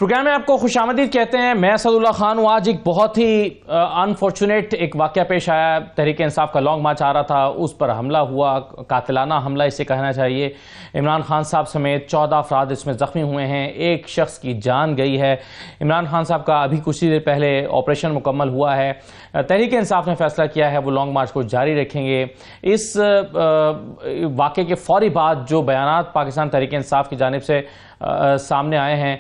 Programme میں آپ کو خوش آمدید کہتے ہیں. میں اسد اللہ خان ہوں. آج ایک بہت ہی انفارچونیٹ ایک واقعہ پیش آیا. تحریک انصاف کا لانگ مارچ آ رہا تھا, اس پر حملہ ہوا, قاتلانہ حملہ اسے کہنا چاہیے. عمران خان صاحب سمیت 14 افراد اس میں زخمی ہوئے ہیں, ایک شخص کی جان گئی ہے. عمران خان صاحب کا ابھی کچھ دیر پہلے آپریشن مکمل ہوا ہے. تحریک انصاف نے فیصلہ کیا ہے وہ لانگ مارچ کو جاری رکھیں گے. اس واقعے کے فوری بعد جو بیانات پاکستان تحریک انصاف کی جانب سے سامنے آئے ہیں,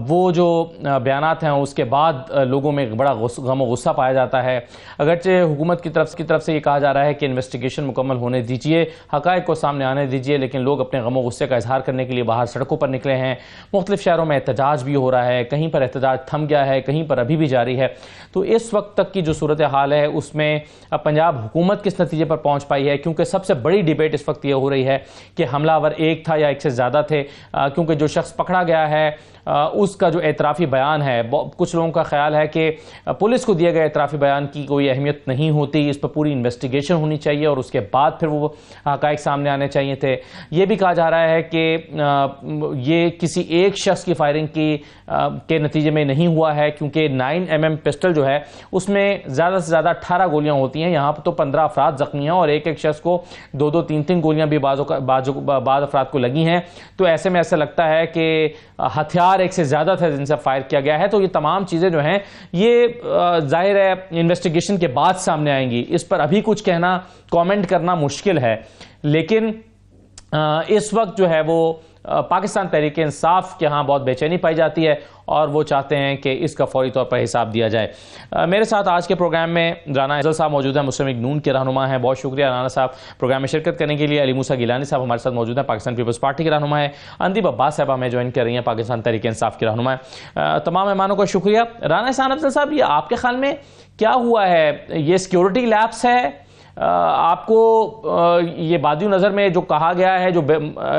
وہ جو بیانات ہیں اس کے بعد لوگوں میں بڑا غم و غصہ پایا جاتا ہے. اگرچہ حکومت کی طرف سے یہ کہا جا رہا ہے کہ انویسٹیگیشن مکمل ہونے دیجئے, حقائق کو سامنے آنے دیجئے, لیکن لوگ اپنے غم و غصے کا اظہار کرنے کے لیے باہر سڑکوں پر نکلے ہیں. مختلف شہروں میں احتجاج بھی ہو رہا ہے, کہیں پر احتجاج تھم گیا ہے, کہیں پر ابھی بھی جاری ہے. تو اس وقت تک کی جو صورتحال ہے اس میں پنجاب حکومت کس نتیجے پر پہنچ پائی ہے, کیونکہ سب سے بڑی ڈیبیٹ اس وقت یہ ہو رہی ہے کہ حملہ آور ایک تھا یا ایک سے زیادہ تھے, کیونکہ جو شخص پکڑا گیا ہے اس کا جو اعترافی بیان ہے, کچھ لوگوں کا خیال ہے کہ پولیس کو دیے گئے اعترافی بیان کی کوئی اہمیت نہیں ہوتی, اس پر پوری انویسٹیگیشن ہونی چاہیے اور اس کے بعد پھر وہ حقائق سامنے آنے چاہیے تھے. یہ بھی کہا جا رہا ہے کہ یہ کسی ایک شخص کی فائرنگ کے نتیجے میں نہیں ہوا ہے, کیونکہ 9mm پسٹل جو ہے اس میں زیادہ سے زیادہ 18 گولیاں ہوتی ہیں. یہاں پر تو 15 افراد زخمی ہیں اور ایک شخص کو 2-3 گولیاں بھی بعض افراد کو لگی ہیں. تو ایسے میں ایسا لگتا ہے کہ ہتھیار ایک سے زیادہ تھے جن سے فائر کیا گیا ہے. تو یہ تمام چیزیں جو ہیں یہ ظاہر ہے انویسٹیگیشن کے بعد سامنے آئیں گی. اس پر ابھی کچھ کہنا, کامنٹ کرنا مشکل ہے, لیکن اس وقت جو ہے وہ پاکستان تحریک انصاف کے ہاں بہت بے چینی پائی جاتی ہے اور وہ چاہتے ہیں کہ اس کا فوری طور پر حساب دیا جائے. میرے ساتھ آج کے پروگرام میں رانا افضل صاحب موجود ہیں, مسلم لیگ نون کے رہنما ہیں. بہت شکریہ رانا صاحب پروگرام میں شرکت کرنے کے لیے. علی موسیٰ گیلانی صاحب ہمارے ساتھ موجود ہیں, پاکستان پیپلز پارٹی کے رہنما ہیں. اندیب عباس صاحبہ ہمیں جوائن کر رہی ہیں, پاکستان تحریک انصاف کے رہنما ہیں. تمام مہمانوں کا شکریہ. رانا احسان افضل صاحب, یہ آپ کے خیال میں کیا ہوا ہے؟ یہ سیکیورٹی لیپس ہے؟ آپ کو یہ بادی نظر میں جو کہا گیا ہے, جو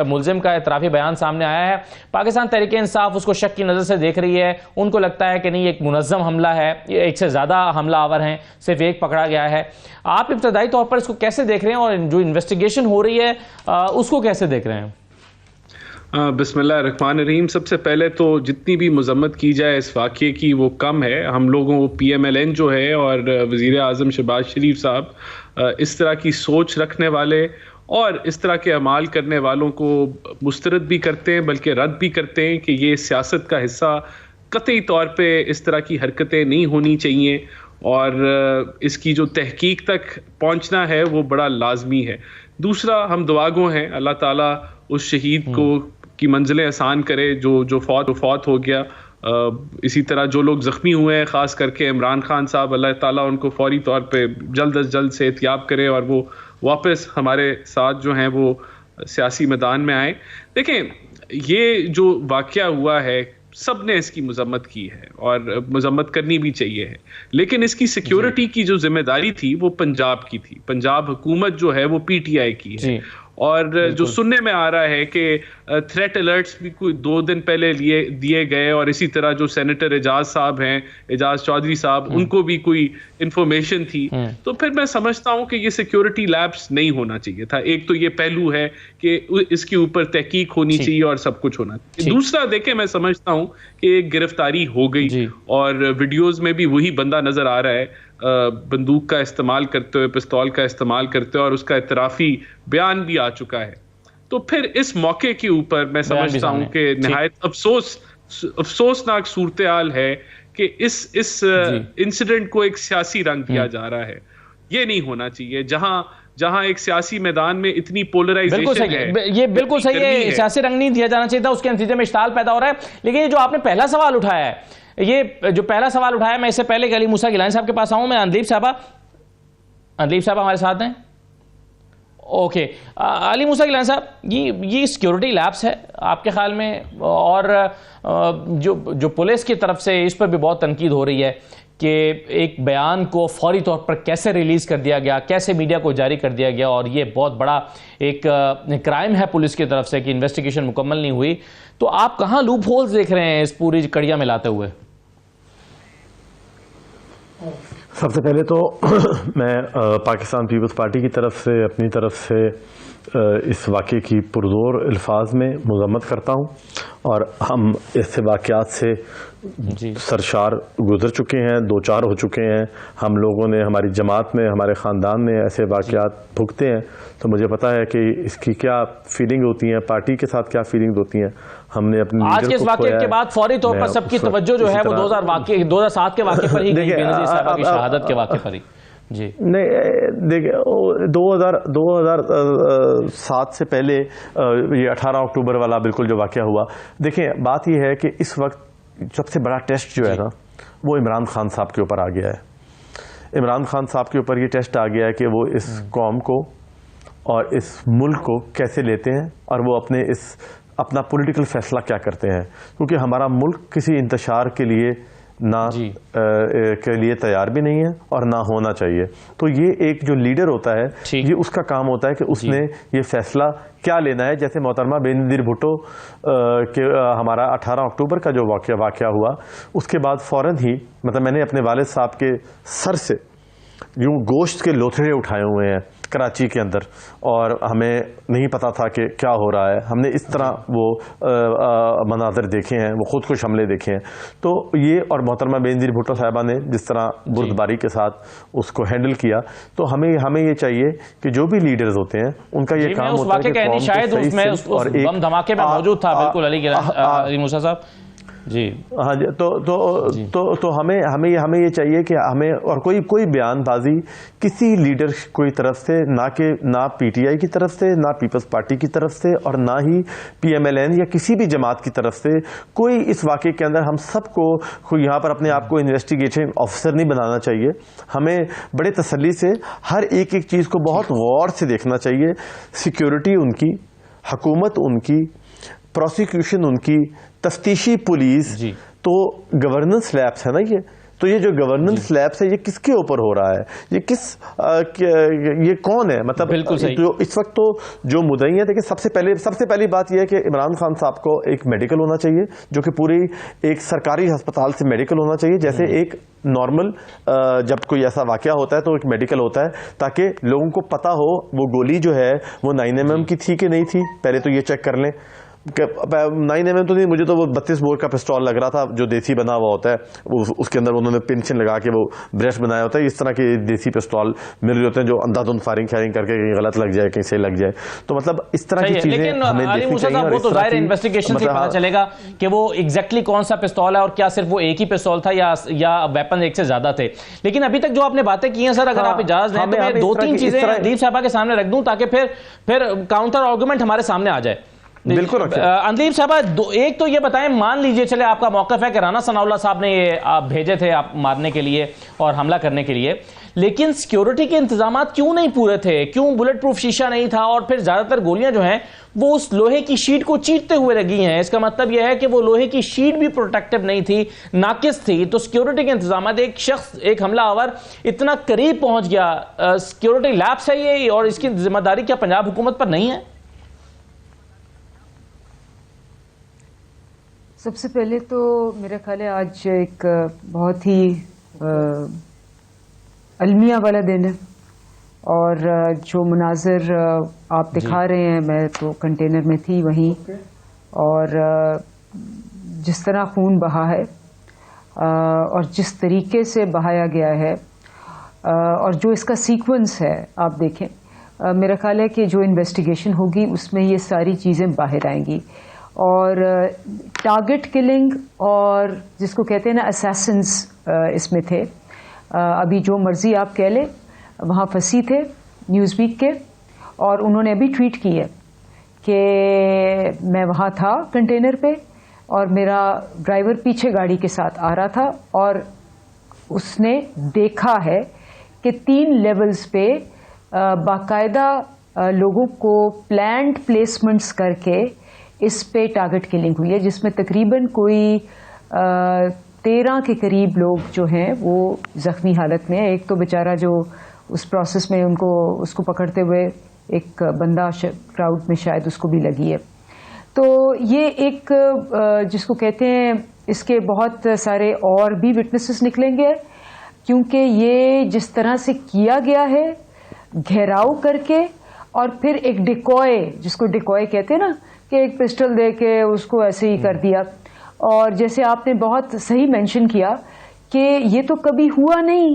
ملزم کا اعترافی بیان سامنے آیا ہے, پاکستان تحریک انصاف اس کو شک کی نظر سے دیکھ رہی ہے؟ ان کو لگتا ہے کہ نہیں, ایک منظم حملہ ہے, ایک سے زیادہ حملہ آور ہیں, صرف ایک پکڑا گیا ہے. آپ ابتدائی طور پر اس کو کیسے دیکھ رہے ہیں اور جو انویسٹیگیشن ہو رہی ہے اس کو کیسے دیکھ رہے ہیں؟ بسم اللہ الرحمن الرحیم. سب سے پہلے تو جتنی بھی مذمت کی جائے اس واقعے کی وہ کم ہے. ہم لوگوں کو PMLN جو ہے اور وزیر اعظم شہباز شریف صاحب اس طرح کی سوچ رکھنے والے اور اس طرح کے اعمال کرنے والوں کو مسترد بھی کرتے ہیں, بلکہ رد بھی کرتے ہیں کہ یہ سیاست کا حصہ قطعی طور پہ اس طرح کی حرکتیں نہیں ہونی چاہیے, اور اس کی جو تحقیق تک پہنچنا ہے وہ بڑا لازمی ہے. دوسرا, ہم دعاگو ہیں, اللہ تعالیٰ اس شہید کو کی منزلیں آسان کرے جو فوت ہو گیا. اسی طرح جو لوگ زخمی ہوئے ہیں, خاص کر کے عمران خان صاحب, اللہ تعالیٰ ان کو فوری طور پہ جلد از جلد صحتیاب کرے اور وہ واپس ہمارے ساتھ جو ہیں وہ سیاسی میدان میں آئیں. دیکھیں, یہ جو واقعہ ہوا ہے سب نے اس کی مذمت کی ہے اور مذمت کرنی بھی چاہیے ہے, لیکن اس کی سیکیورٹی کی جو ذمہ داری تھی وہ پنجاب کی تھی. پنجاب حکومت جو ہے وہ PTI کی ہے, اور جو سننے میں آ رہا ہے کہ تھریٹ الرٹس بھی کوئی 2 دن پہلے دیے گئے, اور اسی طرح جو سینیٹر اعجاز صاحب ہیں, اعجاز چودھری صاحب, ان کو بھی کوئی انفارمیشن تھی. تو پھر میں سمجھتا ہوں کہ یہ سیکیورٹی لیپس نہیں ہونا چاہیے تھا. ایک تو یہ پہلو ہے کہ اس کے اوپر تحقیق ہونی چاہیے اور سب کچھ ہونا چاہیے. دوسرا, دیکھیں, میں سمجھتا ہوں کہ ایک گرفتاری ہو گئی اور ویڈیوز میں بھی وہی بندہ نظر آ رہا ہے بندوق کا استعمال کرتے ہوئے, پستول کا استعمال کرتے ہوئے, اور اس کا اعترافی بیان بھی آ چکا ہے. تو پھر اس موقع کے اوپر میں سمجھتا ہوں کہ نہایت افسوسناک صورتحال ہے کہ اس انسیڈنٹ کو ایک سیاسی رنگ دیا جا رہا ہے. یہ نہیں ہونا چاہیے. جہاں ایک سیاسی میدان میں اتنی پولرائزیشن ہے, یہ بالکل صحیح ہے, سیاسی رنگ نہیں دیا جانا چاہیے تھا, اس کے نتیجے میں اشتعال پیدا ہو رہا ہے. لیکن یہ جو آپ نے پہلا سوال اٹھایا ہے, یہ جو پہلا سوال اٹھایا ہے, میں اس سے پہلے کہ علی موسیٰ گیلانی صاحب کے پاس آؤں, میں اندیب صاحبہ ہمارے ساتھ ہیں. اوکے, علی موسیٰ گیلانی صاحب, یہ سیکیورٹی لیپس ہے آپ کے خیال میں؟ اور جو پولیس کی طرف سے اس پر بھی بہت تنقید ہو رہی ہے کہ ایک بیان کو فوری طور پر کیسے ریلیز کر دیا گیا, کیسے میڈیا کو جاری کر دیا گیا, اور یہ بہت بڑا ایک کرائم ہے پولیس کی طرف سے کہ انویسٹیگیشن مکمل نہیں ہوئی. تو آپ کہاں لوپ ہولز دیکھ رہے ہیں اس پوری کڑیاں ملاتے ہوئے؟ سب سے پہلے تو میں پاکستان پیپلز پارٹی کی طرف سے, اپنی طرف سے اس واقعے کی پرزور الفاظ میں مذمت کرتا ہوں، اور ہم ایسے واقعات سے سرشار گزر چکے ہیں، دو چار ہو چکے ہیں. ہم لوگوں نے، ہماری جماعت میں، ہمارے خاندان میں ایسے واقعات بھگتے ہیں، تو مجھے پتا ہے کہ اس کی کیا فیلنگ ہوتی ہیں، پارٹی کے ساتھ کیا فیلنگ ہوتی ہیں. ہم نے اپنے آج کے اس واقعے کے بعد فوری طور پر سب کی توجہ جو ہے وہ 2007 کے واقعے پر ہی گئی، بے نظیر صاحبہ کی شہادت کے واقعے پر ہی. جی نہیں دیکھیں، 2007 سے پہلے یہ 18 اکتوبر والا بالکل جو واقعہ ہوا، دیکھیں بات یہ ہے کہ اس وقت سب سے بڑا ٹیسٹ جو ہے نا وہ عمران خان صاحب کے اوپر آ گیا ہے. عمران خان صاحب کے اوپر یہ ٹیسٹ آ گیا ہے کہ وہ اس قوم کو اور اس ملک کو کیسے لیتے ہیں، اور وہ اپنا پولیٹیکل فیصلہ کیا کرتے ہیں، کیونکہ ہمارا ملک کسی انتشار کے لیے کے لیے تیار بھی نہیں ہے اور نہ ہونا چاہیے. تو یہ ایک جو لیڈر ہوتا ہے، یہ اس کا کام ہوتا ہے کہ اس نے یہ فیصلہ کیا لینا ہے. جیسے محترمہ بے نظیر بھٹو کے ہمارا 18 اکتوبر کا جو واقعہ ہوا، اس کے بعد فوراً ہی مطلب میں نے اپنے والد صاحب کے سر سے یوں گوشت کے لوتھڑے اٹھائے ہوئے ہیں کراچی کے اندر، اور ہمیں نہیں پتا تھا کہ کیا ہو رہا ہے. ہم نے اس طرح وہ مناظر دیکھے ہیں، وہ خود کش حملے دیکھے ہیں. تو یہ اور محترمہ بے نظیر بھٹو صاحبہ نے جس طرح بردباری کے ساتھ اس کو ہینڈل کیا، تو ہمیں یہ چاہیے کہ جو بھی لیڈرز ہوتے ہیں ان کا یہ کام ہوتا ہے کہ شاید اس میں بم دھماکے میں موجود تھا بالکل علی موسیٰ صاحب. جی ہاں جی. تو ہمیں یہ چاہیے کہ ہمیں اور کوئی بیان بازی کسی لیڈر کی طرف سے، نہ پی ٹی آئی کی طرف سے، نہ پیپلز پارٹی کی طرف سے، اور نہ ہی پی ایم ایل این یا کسی بھی جماعت کی طرف سے کوئی اس واقعے کے اندر ہم سب کو یہاں پر اپنے آپ کو انویسٹیگیشن آفیسر نہیں بنانا چاہیے. ہمیں بڑے تسلی سے ہر ایک چیز کو بہت غور سے دیکھنا چاہیے. سیکیورٹی ان کی، حکومت ان کی، پروسیکیوشن ان کی، تفتیشی پولیس. تو گورننس لیبس ہے نا یہ جو گورننس لیبس ہے یہ کس کے اوپر ہو رہا ہے، یہ کون ہے، مطلب جو اس وقت تو جو مدعی ہیں. دیکھیں سب سے پہلی بات یہ ہے کہ عمران خان صاحب کو ایک میڈیکل ہونا چاہیے، جو کہ پوری ایک سرکاری ہسپتال سے میڈیکل ہونا چاہیے. جیسے ایک نارمل جب کوئی ایسا واقعہ ہوتا ہے تو ایک میڈیکل ہوتا ہے، تاکہ لوگوں کو پتا ہو وہ گولی جو ہے وہ 9mm کی تھی کہ نہیں تھی. پہلے تو یہ چیک کر لیں. 9mm تو نہیں، مجھے تو وہ 32 بور کا پسٹول لگ رہا تھا جو دیسی بنا ہوا ہوتا ہے، اس کے اندر انہوں نے پنچن لگا کے وہ برش بنایا ہوتا ہے. اس طرح کے دیسی پسٹول مل رہے ہوتے ہیں جو اندھا دھند فائرنگ کر کے کہیں غلط لگ جائے، کہیں سے لگ جائے. تو مطلب اس طرح کی چیزیں ہمیں دیکھنی چاہیے. وہ تو ظاہر انویسٹیگیشن سے پتہ چلے گا کہ وہ ایگزیکٹلی کون سا پستول ہے، اور کیا صرف وہ ایک ہی پستول تھا یا ویپن ایک سے زیادہ تھے. لیکن ابھی تک جو آپ نے باتیں کی ہیں سر، اگر آپ اجازت دیں تو میں 2-3 چیزیں اندلیب صاحبہ کے سامنے رکھ دوں تاکہ پھر کاؤنٹر آرگومنٹ ہمارے سامنے آ جائے. بالکل. اندلیب صاحبہ ایک تو یہ بتائیں، مان لیجئے چلے آپ کا موقف ہے کہ رانا ثناء اللہ صاحب نے یہ بھیجے تھے آپ مارنے کے لیے اور حملہ کرنے کے لیے، لیکن سیکیورٹی کے انتظامات کیوں نہیں پورے تھے؟ کیوں بلٹ پروف شیشہ نہیں تھا؟ اور پھر زیادہ تر گولیاں جو ہیں وہ اس لوہے کی شیٹ کو چیرتے ہوئے لگی ہیں. اس کا مطلب یہ ہے کہ وہ لوہے کی شیٹ بھی پروٹیکٹیو نہیں تھی، ناقص تھی. تو سیکیورٹی کے انتظامات، ایک حملہ آور اتنا قریب پہنچ گیا، سیکیورٹی لیپس ہے یہ، اور اس کی ذمہ داری کیا پنجاب حکومت پر نہیں ہے؟ سب سے پہلے تو میرا خیال ہے آج ایک بہت ہی المیہ والا دن ہے، اور جو مناظر آپ دکھا رہے ہیں، میں تو کنٹینر میں تھی وہیں، اور جس طرح خون بہا ہے اور جس طریقے سے بہایا گیا ہے، اور جو اس کا سیکوینس ہے آپ دیکھیں، میرا خیال ہے کہ جو انویسٹیگیشن ہوگی اس میں یہ ساری چیزیں باہر آئیں گی. اور ٹارگٹ کلنگ اور جس کو کہتے ہیں نا اسیسنز اس میں تھے. ابھی جو مرضی آپ کہہ لیں، وہاں پھنسی تھے نیوز ویک کے، اور انہوں نے ابھی ٹویٹ کی ہے کہ میں وہاں تھا کنٹینر پہ، اور میرا ڈرائیور پیچھے گاڑی کے ساتھ آ رہا تھا، اور اس نے دیکھا ہے کہ 3 لیولز پہ باقاعدہ لوگوں کو پلانڈ پلیسمنٹس کر کے اس پہ ٹارگٹ کلنگ ہوئی ہے، جس میں تقریباً کوئی 13 کے قریب لوگ جو ہیں وہ زخمی حالت میں. ایک تو بیچارہ جو اس پروسیس میں اس کو پکڑتے ہوئے ایک بندہ کراؤڈ میں شاید اس کو بھی لگی ہے. تو یہ ایک جس کو کہتے ہیں، اس کے بہت سارے اور بھی وٹنسز نکلیں گے، کیونکہ یہ جس طرح سے کیا گیا ہے گھیراؤ کر کے اور پھر ایک ڈیکوئے، جس کو ڈیکوئے کہتے ہیں نا، کہ ایک پسٹل دے کے اس کو ایسے ہی کر دیا. اور جیسے آپ نے بہت صحیح مینشن کیا کہ یہ تو کبھی ہوا نہیں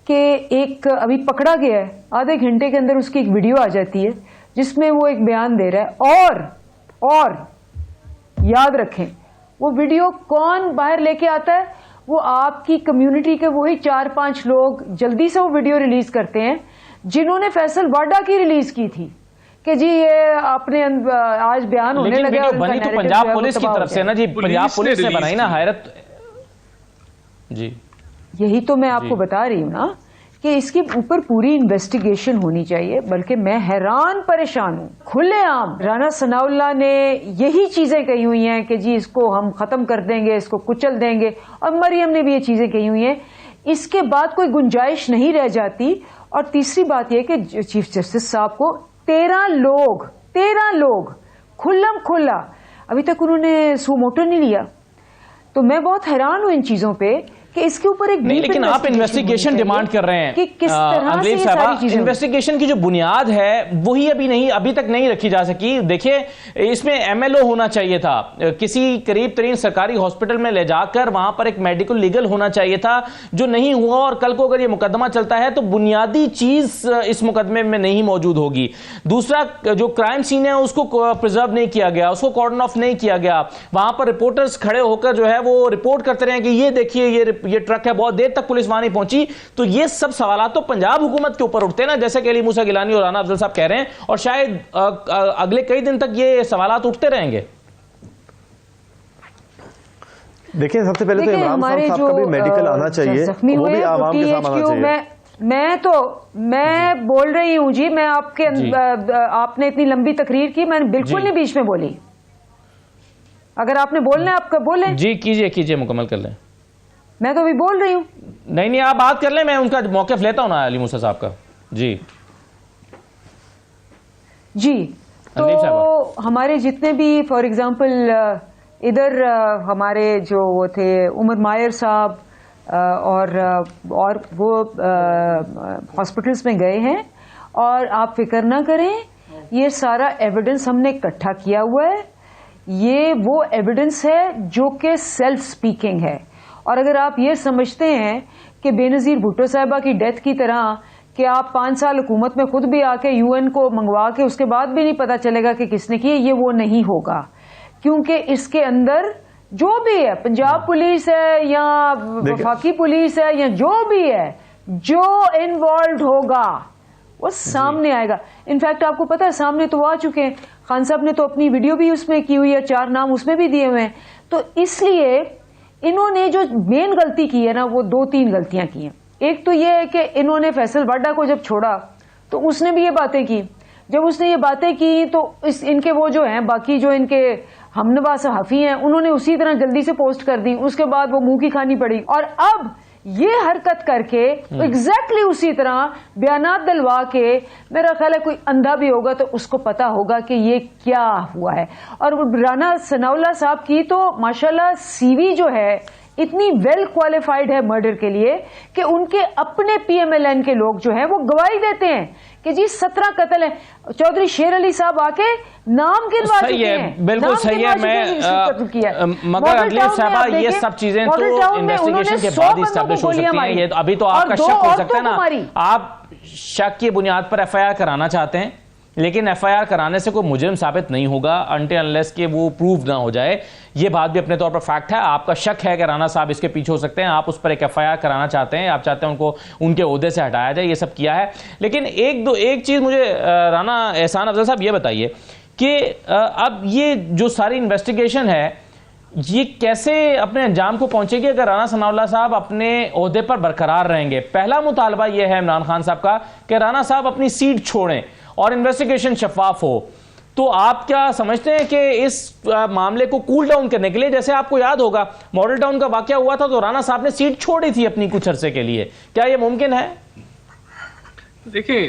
کہ ایک ابھی پکڑا گیا ہے، آدھے گھنٹے کے اندر اس کی ایک ویڈیو آ جاتی ہے جس میں وہ ایک بیان دے رہا ہے. اور یاد رکھیں وہ ویڈیو کون باہر لے کے آتا ہے؟ وہ آپ کی کمیونٹی کے وہی 4-5 لوگ جلدی سے وہ ویڈیو ریلیز کرتے ہیں جنہوں نے فیصل واڈا کی ریلیز کی تھی کہ جی یہ اپنے آج بیان ہونے لگا. بنی تو پنجاب پولیس کی طرف سے نا جی، پنجاب پولیس نے بنائی نا. حیرت جی، یہی تو میں آپ کو بتا رہی ہوں نا کہ اس کے اوپر پوری انویسٹیگیشن ہونی چاہیے. بلکہ میں حیران پریشان ہوں، کھلے عام رانا ثناء اللہ نے یہی چیزیں کہی ہوئی ہیں کہ جی اس کو ہم ختم کر دیں گے، اس کو کچل دیں گے، اور مریم نے بھی یہ چیزیں کہی ہوئی ہیں. اس کے بعد کوئی گنجائش نہیں رہ جاتی. اور تیسری بات یہ کہ چیف جسٹس صاحب کو 13 لوگ کھلم کھلا ابھی تک انہوں نے سو موٹو نہیں لیا. تو میں بہت حیران ہوں ان چیزوں پہ کہ اس کے اوپر ایک نہیں. لیکن آپ انویسٹیگیشن ڈیمانڈ کر رہے ہیں کہ کس طرح سے صاحبہ، انویسٹیگیشن کی جو بنیاد ہے وہی ابھی تک نہیں رکھی جا سکی. دیکھیے اس میں MLO ہونا چاہیے تھا، کسی قریب ترین سرکاری ہاسپٹل میں لے جا کر وہاں پر ایک میڈیکل لیگل ہونا چاہیے تھا، جو نہیں ہوا. اور کل کو اگر یہ مقدمہ چلتا ہے تو بنیادی چیز اس مقدمے میں نہیں موجود ہوگی. دوسرا، جو کرائم سین ہے اس کو پرزرو نہیں کیا گیا، اس کو کارڈن آف نہیں کیا گیا. وہاں پر رپورٹرز کھڑے ہو کر جو ہے وہ رپورٹ کرتے رہے کہ یہ دیکھیے یہ ٹرک ہے، بہت دیر تک پولیس وہاں نہیں پہنچی. تو یہ سب سوالات تو پنجاب حکومت کے اوپر اٹھتے ہیں نا، جیسے کہ علی موسیٰ گیلانی اور رانا افضل صاحب کہہ رہے ہیں. اور شاید اگلے کئی دن تک یہ سوالات اٹھتے رہیں گے. دیکھیں سب سے پہلے تو عمران خان صاحب کا بھی میڈیکل آنا چاہیے، وہ بھی عوام کے ساتھ آنا چاہیے. میں بول رہی ہوں جی، میں آپ نے اتنی لمبی تقریر کی، میں نے بالکل نہیں بیچ میں بولی. اگر آپ نے بولنا ہے آپ کا بولیں جی، کیجئے مکمل کر لیں. میں تو ابھی بول رہی ہوں. نہیں آپ بات کر لیں، میں ان کا موقف لیتا ہوں نا علی موسیٰ صاحب کا. جی تو ہمارے جتنے بھی فار ایگزامپل ادھر ہمارے جو وہ تھے عمر مائر صاحب اور وہ ہاسپٹلس میں گئے ہیں. اور آپ فکر نہ کریں، یہ سارا ایویڈنس ہم نے اکٹھا کیا ہوا ہے. یہ وہ ایویڈنس ہے جو کہ سیلف سپیکنگ ہے. اور اگر آپ یہ سمجھتے ہیں کہ بے نظیر بھٹو صاحبہ کی ڈیتھ کی طرح کہ آپ 5 سال حکومت میں خود بھی آ کے UN کو منگوا کے اس کے بعد بھی نہیں پتا چلے گا کہ کس نے کی، یہ وہ نہیں ہوگا. کیونکہ اس کے اندر جو بھی ہے، پنجاب پولیس ہے یا وفاقی پولیس ہے یا جو بھی ہے، جو انوالوڈ ہوگا وہ سامنے آئے گا. انفیکٹ آپ کو پتا ہے سامنے تو آ چکے ہیں. خان صاحب نے تو اپنی ویڈیو بھی اس میں کی ہوئی ہے، 4 نام اس میں بھی دیے ہوئے ہیں. تو اس لیے انہوں نے جو مین غلطی کی ہے نا، وہ 2-3 غلطیاں کی ہیں. ایک تو یہ ہے کہ انہوں نے فیصل واڈا کو جب چھوڑا تو اس نے بھی یہ باتیں کی. جب اس نے یہ باتیں کی تو ان کے وہ جو ہیں باقی جو ان کے ہمنوا صحافی ہیں، انہوں نے اسی طرح جلدی سے پوسٹ کر دی. اس کے بعد وہ منہ کی کھانی پڑی. اور اب یہ حرکت کر کے ایگزیکٹلی اسی طرح بیانات دلوا کے، میرا خیال ہے کوئی اندھا بھی ہوگا تو اس کو پتا ہوگا کہ یہ کیا ہوا ہے. اور رانا ثناء اللہ صاحب کی تو ماشاءاللہ CV جو ہے اتنی ویل کوالیفائڈ ہے مرڈر کے لیے کہ ان کے اپنے PMLN کے لوگ جو ہیں وہ گواہی دیتے ہیں کہ جی 17 قتل ہیں. چودھری شیر علی صاحب آ کے نام گنوا چکے ہیں. بالکل صحیح ہے. مگر عدلیہ صاحبہ یہ سب چیزیں تو انویسٹیگیشن کے بعد ہی اسٹیبلش ہو سکتی ہیں. یہ ابھی تو آپ کا شک ہو سکتا ہے نا، آپ شک کی بنیاد پر FIR کرانا چاہتے ہیں، لیکن FIR کرانے سے کوئی مجرم ثابت نہیں ہوگا until unless کہ وہ پروف نہ ہو جائے. یہ بات بھی اپنے طور پر فیکٹ ہے. آپ کا شک ہے کہ رانا صاحب اس کے پیچھے ہو سکتے ہیں، آپ اس پر ایک FIR کرانا چاہتے ہیں، آپ چاہتے ہیں ان کو ان کے عہدے سے ہٹایا جائے. یہ سب کیا ہے. لیکن ایک چیز مجھے رانا احسان افضل صاحب یہ بتائیے کہ اب یہ جو ساری انویسٹیگیشن ہے یہ کیسے اپنے انجام کو پہنچے گی اگر رانا ثناء اللہ صاحب اپنے عہدے پر برقرار رہیں گے؟ پہلا مطالبہ یہ ہے عمران خان صاحب کا کہ رانا صاحب اپنی سیٹ چھوڑیں اور انویسٹیگیشن شفاف ہو. تو آپ کیا سمجھتے ہیں کہ اس معاملے کو کول ڈاؤن کرنے کے لیے، جیسے آپ کو یاد ہوگا ماڈل ٹاؤن کا واقعہ ہوا تھا تو رانا صاحب نے سیٹ چھوڑی تھی اپنی کچھ عرصے کے لیے، کیا یہ ممکن ہے؟ دیکھیں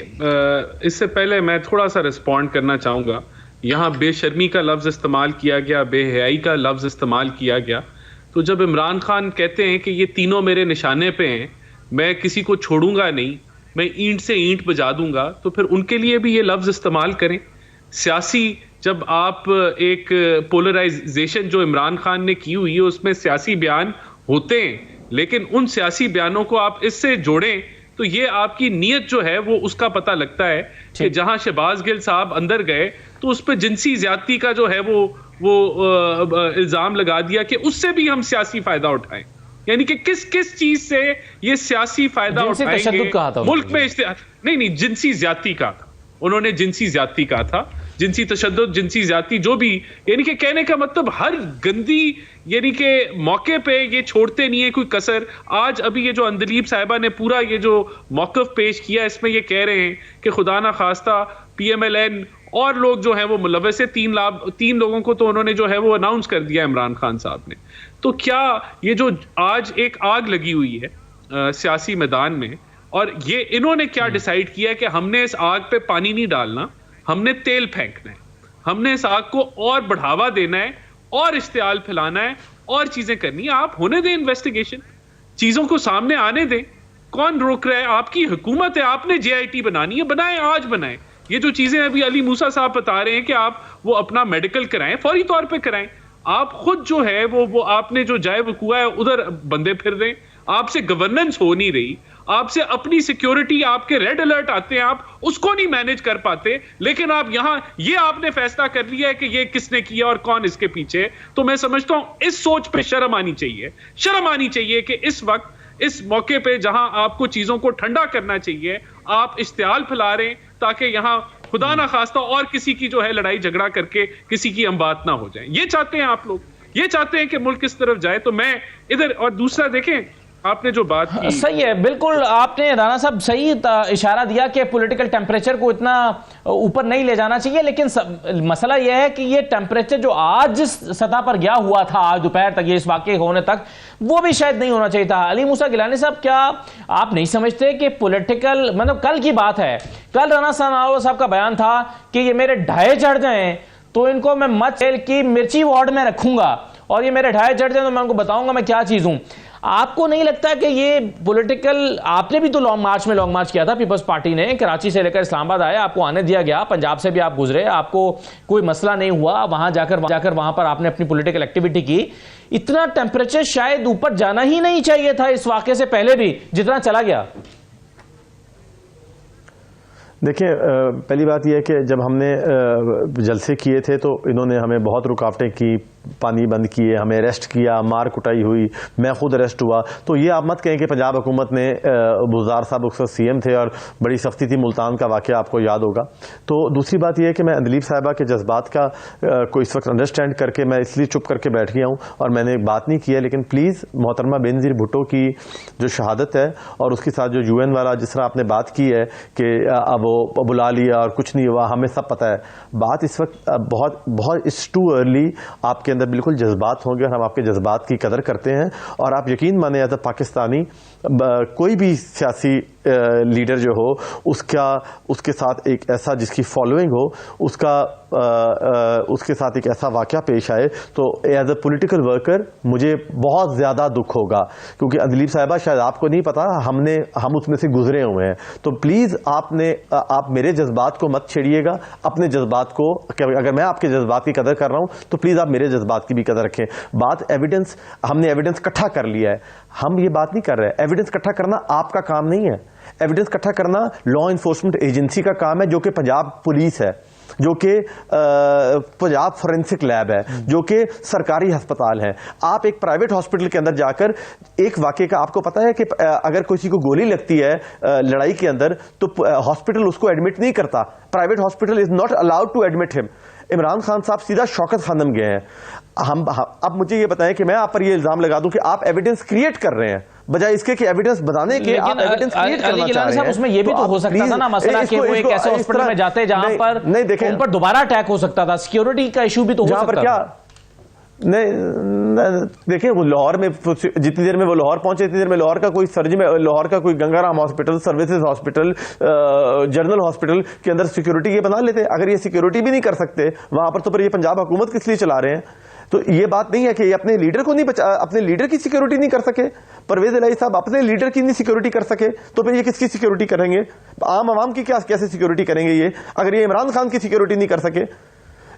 اس سے پہلے میں تھوڑا سا رسپونڈ کرنا چاہوں گا. یہاں بے شرمی کا لفظ استعمال کیا گیا، بے حیائی کا لفظ استعمال کیا گیا. تو جب عمران خان کہتے ہیں کہ یہ تینوں میرے نشانے پہ ہیں، میں کسی کو چھوڑوں گا نہیں، میں اینٹ سے اینٹ بجا دوں گا, تو پھر ان کے لیے بھی یہ لفظ استعمال کریں. سیاسی جب آپ ایک پولرائزیشن جو عمران خان نے کی ہوئی ہے اس میں سیاسی بیان ہوتے ہیں, لیکن ان سیاسی بیانوں کو آپ اس سے جوڑیں تو یہ آپ کی نیت جو ہے وہ اس کا پتہ لگتا ہے کہ جہاں شہباز گل صاحب اندر گئے تو اس پہ جنسی زیادتی کا جو ہے وہ الزام لگا دیا کہ اس سے بھی ہم سیاسی فائدہ اٹھائیں. یعنی کہ کس چیز سے یہ سیاسی فائدہ اٹھائیں گے ملک میں نہیں جنسی زیادتی کا تھا, انہوں نے جنسی زیادتی کا تھا, جنسی تشدد, جنسی زیادتی جو بھی, یعنی کہ کہنے کا مطلب ہر گندی یعنی کہ موقع پہ یہ چھوڑتے نہیں ہے کوئی کسر. آج ابھی یہ جو اندلیب صاحبہ نے پورا یہ جو موقف پیش کیا اس میں یہ کہہ رہے ہیں کہ خدا نہ خواستہ پی ایم ایل این اور لوگ جو ہیں وہ ملوث ہے, 3 لوگوں کو تو انہوں نے جو ہے وہ اناؤنس کر دیا عمران خان صاحب نے. تو کیا یہ جو آج ایک آگ لگی ہوئی ہے سیاسی میدان میں, اور یہ انہوں نے کیا ڈیسائیڈ کیا کہ ہم نے اس آگ پہ پانی نہیں ڈالنا, ہم نے تیل پھینکنا ہے, ہم نے اس آگ کو اور بڑھاوا دینا ہے اور اشتعال پھیلانا ہے اور چیزیں کرنی ہے. آپ ہونے دیں انویسٹیگیشن, چیزوں کو سامنے آنے دیں. کون روک رہا ہے؟ آپ کی حکومت ہے, آپ نے JIT بنانی ہے, بنائیں, آج بنائیں. یہ جو چیزیں ابھی علی موسیٰ صاحب بتا رہے ہیں کہ آپ وہ اپنا میڈیکل کرائیں, فوری طور پہ کرائیں. آپ خود جو ہے وہ آپ نے جو جائے وقوع ہے ادھر بندے پھر رہے, آپ سے گورننس ہو نہیں رہی, آپ سے اپنی سیکیورٹی, آپ کے ریڈ الرٹ آتے ہیں, آپ اس کو نہیں مینج کر پاتے, لیکن آپ یہاں یہ آپ نے فیصلہ کر لیا ہے کہ یہ کس نے کیا اور کون اس کے پیچھے. تو میں سمجھتا ہوں اس سوچ پہ شرم آنی چاہیے, شرم آنی چاہیے کہ اس وقت اس موقع پہ جہاں آپ کو چیزوں کو ٹھنڈا کرنا چاہیے آپ اشتعال پھیلا رہے ہیں تاکہ یہاں خدا نہ خواستہ اور کسی کی جو ہے لڑائی جھگڑا کر کے کسی کی اموات نہ ہو جائیں. یہ چاہتے ہیں آپ لوگ, یہ چاہتے ہیں کہ ملک اس طرف جائے. تو میں ادھر, اور دوسرا دیکھیں آپ نے جو بات کی صحیح ہے, بالکل آپ نے رانا صاحب صحیح اشارہ دیا کہ پولیٹیکل ٹیمپریچر کو اتنا اوپر نہیں لے جانا چاہیے, لیکن مسئلہ یہ ہے کہ یہ ٹیمپریچر جو آج جس سطح پر گیا ہوا تھا آج دوپہر تک, یہ اس واقعے ہونے تک, وہ بھی شاید نہیں ہونا چاہیے تھا. علی موسیٰ گیلانی صاحب, کیا آپ نہیں سمجھتے کہ پولیٹیکل, مطلب کل کی بات ہے, کل رانا صاحب کا بیان تھا کہ یہ میرے ڈھائے چڑھ جائیں تو ان کو میں مچل کی مرچی وارڈ میں رکھوں گا, اور یہ میرے ڈھائے چڑھ جائیں تو میں ان کو بتاؤں گا میں کیا چیز ہوں. آپ کو نہیں لگتا کہ یہ پولیٹیکل, آپ نے بھی تو لانگ مارچ کیا تھا پیپلز پارٹی نے, کراچی سے لے کر اسلام آباد آئے, آپ کو آنے دیا گیا, پنجاب سے بھی آپ گزرے, آپ کو کوئی مسئلہ نہیں ہوا, وہاں جا کر وہاں پر آپ نے اپنی پولیٹیکل ایکٹیویٹی کی. اتنا ٹیمپریچر شاید اوپر جانا ہی نہیں چاہیے تھا اس واقعے سے پہلے بھی جتنا چلا گیا. دیکھیں, پہلی بات یہ ہے کہ جب ہم نے جلسے کیے تھے تو انہوں نے ہمیں بہت رکاوٹیں کی, پانی بند کیے, ہمیں اریسٹ کیا, مار کٹائی ہوئی, میں خود اریسٹ ہوا. تو یہ آپ مت کہیں کہ پنجاب حکومت نے, بزدار صاحب اس وقت CM تھے اور بڑی سختی تھی, ملتان کا واقعہ آپ کو یاد ہوگا. تو دوسری بات یہ ہے کہ میں اندلیب صاحبہ کے جذبات کا کو اس وقت انڈرسٹینڈ کر کے میں اس لیے چپ کر کے بیٹھ گیا ہوں اور میں نے بات نہیں کی ہے. لیکن پلیز محترمہ بینظیر بھٹو کی جو شہادت ہے اور اس کے ساتھ جو UN والا جس طرح آپ نے بات کی ہے کہ اب وہ بلا لیا اور کچھ نہیں ہوا, ہمیں سب پتہ ہے. بات اس وقت بہت اٹس ٹو ارلی, آپ کے اندر بالکل جذبات ہوں گے اور ہم آپ کے جذبات کی قدر کرتے ہیں. اور آپ یقین مانیں ایز اے پاکستانی, کوئی بھی سیاسی لیڈر جو ہو اس کے ساتھ ایک ایسا جس کی فالوئنگ ہو, اس کے ساتھ ایک ایسا واقعہ پیش آئے تو ایز اے پولیٹیکل ورکر مجھے بہت زیادہ دکھ ہوگا, کیونکہ اندلیب صاحبہ شاید آپ کو نہیں پتا, ہم اس میں سے گزرے ہوئے ہیں. تو پلیز آپ میرے جذبات کو مت چھیڑیے گا, اپنے جذبات کو, اگر میں آپ کے جذبات کی قدر کر رہا ہوں تو پلیز آپ میرے جذبات کی بھی قدر رکھیں. بات ایویڈنس, ہم نے ایویڈنس اکٹھا کر لیا ہے, ہم یہ بات نہیں کر رہے. ایویڈنس اکٹھا کرنا آپ کا کام نہیں ہے, ایویڈنس اکٹھا کرنا لا انفورسمنٹ ایجنسی کا کام ہے, جو کہ پنجاب پولیس ہے, جو کہ پنجاب فورینسک لیب ہے, جو کہ سرکاری ہسپتال ہے. آپ ایک پرائیویٹ ہاسپٹل کے اندر جا کر ایک واقعے کا آپ کو پتا ہے کہ اگر کسی کو گولی لگتی ہے لڑائی کے اندر تو ہاسپٹل اس کو ایڈمٹ نہیں کرتا. Private hospital is not allowed to admit ہم. عمران خان صاحب سیدھا شوکت خانم گئے ہیں. اب مجھے یہ بتائیں کہ میں آپ پر یہ الزام لگا دوں کہ آپ ایویڈنس کریٹ کر رہے ہیں بجائے اس کے کہ ایویڈنس بتانے کے آپ ایویڈنس کریٹ کرنا چاہ رہے ہیں. اس میں یہ بھی تو ہو سکتا تھا نا مسئلہ کہ وہ ایک ایسے ہاسپٹل میں جاتے جہاں پر ان پر دوبارہ اٹیک ہو سکتا تھا, سیکیورٹی کا ایشو بھی تو ہو سکتا تھا. نہیں دیکھیں, وہ لاہور میں جتنی دیر میں وہ لاہور پہنچے اتنی دیر میں لاہور کا کوئی سرجن, لاہور کا کوئی Ganga Ram hospital, services hospital, general hospital کے اندر سیکیورٹی یہ بنا لیتے. اگر یہ سیکیورٹی بھی نہیں کر سکتے وہاں پر تو پھر یہ پنجاب حکومت کس لیے چلا رہے ہیں؟ تو یہ بات نہیں ہے کہ یہ اپنے لیڈر کو نہیں اپنے لیڈر کی سیکیورٹی نہیں کر سکے. پرویز الہی صاحب اپنے لیڈر کی نہیں سیکیورٹی کر سکے تو پھر یہ کس کی سیکیورٹی کریں گے؟ عام عوام کی کیسے سیکیورٹی کریں گے یہ اگر یہ عمران خان کی سیکیورٹی نہیں کر سکے؟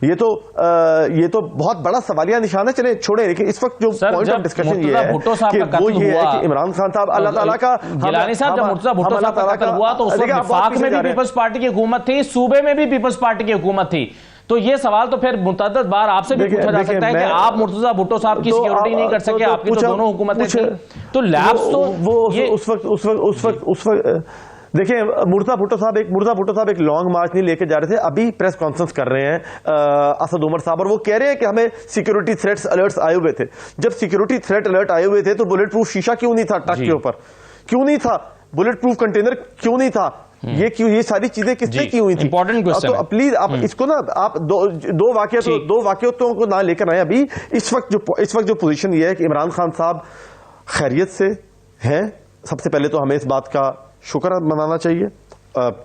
یہ تو بہت بڑا سوالیہ نشان ہے. چلیں چھوڑیں, لیکن اس وقت جو پوائنٹ آف ڈسکشن یہ ہے کہ وہ یہ ہے کہ عمران خان صاحب اللہ تعالیٰ کا گیلانی صاحب جب مرتضیٰ بھٹو صاحب کا قتل ہوا تو اس وقت وفاق میں بھی پیپلز پارٹی کی حکومت تھی, صوبے میں بھی پیپلز پارٹی کی حکومت تھی. تو یہ سوال تو پھر متعدد بار آپ سے بھی پوچھا جا سکتا ہے کہ آپ مرتضیٰ بھٹو صاحب کی سیکیورٹی نہیں کر سکے, آپ کی تو دونوں حکومتیں تھیں. تو لیبس تو اس وقت دیکھیں مرتضیٰ بھٹو صاحب ایک لانگ مارچ نہیں لے کے جا رہے تھے, ابھی پریس کانفرنس کر رہے ہیں اسد عمر صاحب, اور وہ کہہ رہے ہیں کہ ہمیں سیکیورٹی تھریٹس الرٹس آئے ہوئے تھے. جب سیکیورٹی تھریٹ الرٹ آئے ہوئے تھے تو بلٹ پروف شیشہ کیوں نہیں تھا ٹرک کے اوپر, کیوں نہیں تھا بلٹ پروف کنٹینر, کیوں نہیں تھا یہ ساری چیزیں کس سے کی ہوئی تھی؟ تو پلیز آپ اس کو نا آپ دو واقعاتوں کو نہ لے کر آئے. ابھی اس وقت جو پوزیشن یہ ہے کہ عمران خان صاحب خیریت سے ہیں, سب سے پہلے تو ہمیں اس بات کا شکر منانا چاہیے